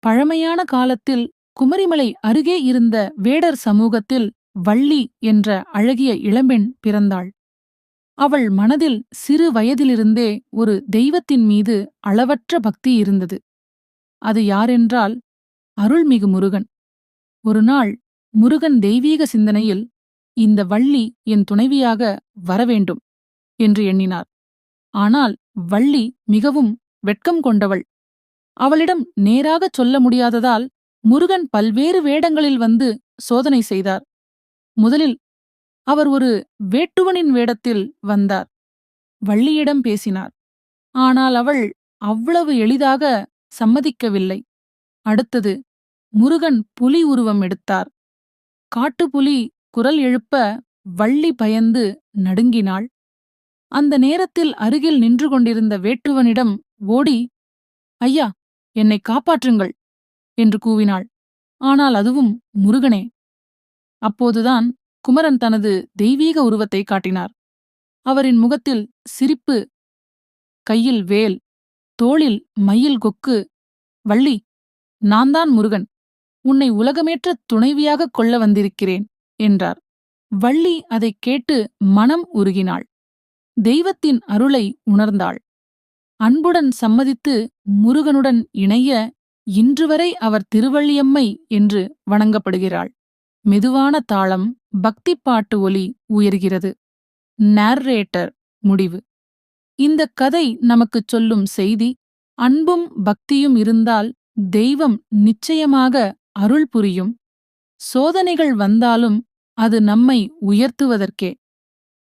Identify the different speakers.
Speaker 1: பழமையான காலத்தில் குமரிமலை அருகே இருந்த வேடர் சமூகத்தில் வள்ளி என்ற அழகிய இளம்பெண் பிறந்தாள். அவள் மனதில் சிறு வயதிலிருந்தே ஒரு தெய்வத்தின் மீது அளவற்ற பக்தி இருந்தது. அது யாரென்றால் அருள்மிகு முருகன். ஒருநாள் முருகன் தெய்வீக சிந்தனையில், இந்த வள்ளி என் துணைவியாக வரவேண்டும் என்று எண்ணினார். ஆனால் வள்ளி மிகவும் வெட்கம் கொண்டவள். அவளிடம் நேராகச் சொல்ல முடியாததால் முருகன் பல்வேறு வேடங்களில் வந்து சோதனை செய்தார். முதலில் அவர் ஒரு வேட்டுவனின் வேடத்தில் வந்தார். வள்ளியிடம் பேசினார். ஆனால் அவள் அவ்வளவு எளிதாக சம்மதிக்கவில்லை. அடுத்தது முருகன் புலி உருவம் எடுத்தார். காட்டுப்புலி குரல் எழுப்ப வள்ளி பயந்து நடுங்கினாள். அந்த நேரத்தில் அருகில் நின்று கொண்டிருந்த வேட்டுவனிடம் ஓடி, ஐயா, என்னை காப்பாற்றுங்கள் என்று கூவினாள். ஆனால் அதுவும் முருகனே. அப்போதுதான் குமரன் தனது தெய்வீக உருவத்தை காட்டினார். அவரின் முகத்தில் சிரிப்பு, கையில் வேல், தோளில் மயில் கொக்கு. வள்ளி, நான்தான் முருகன், உன்னை உலகமேற்ற துணைவியாகக் கொள்ள வந்திருக்கிறேன் என்றார். வள்ளி அதைக் கேட்டு மனம் உருகினாள். தெய்வத்தின் அருளை உணர்ந்தாள். அன்புடன் சம்மதித்து முருகனுடன் இணைய இன்றுவரை அவர் திருவள்ளியம்மை என்று வணங்கப்படுகிறாள். மெதுவான தாளம், பக்திப்பாட்டு ஒலி உயர்கிறது. நார்ரேட்டர் முடிவு. இந்தக் கதை நமக்குச் சொல்லும் செய்தி, அன்பும் பக்தியும் இருந்தால் தெய்வம் நிச்சயமாக அருள் புரியும். சோதனைகள் வந்தாலும் அது நம்மை உயர்த்துவதற்கே.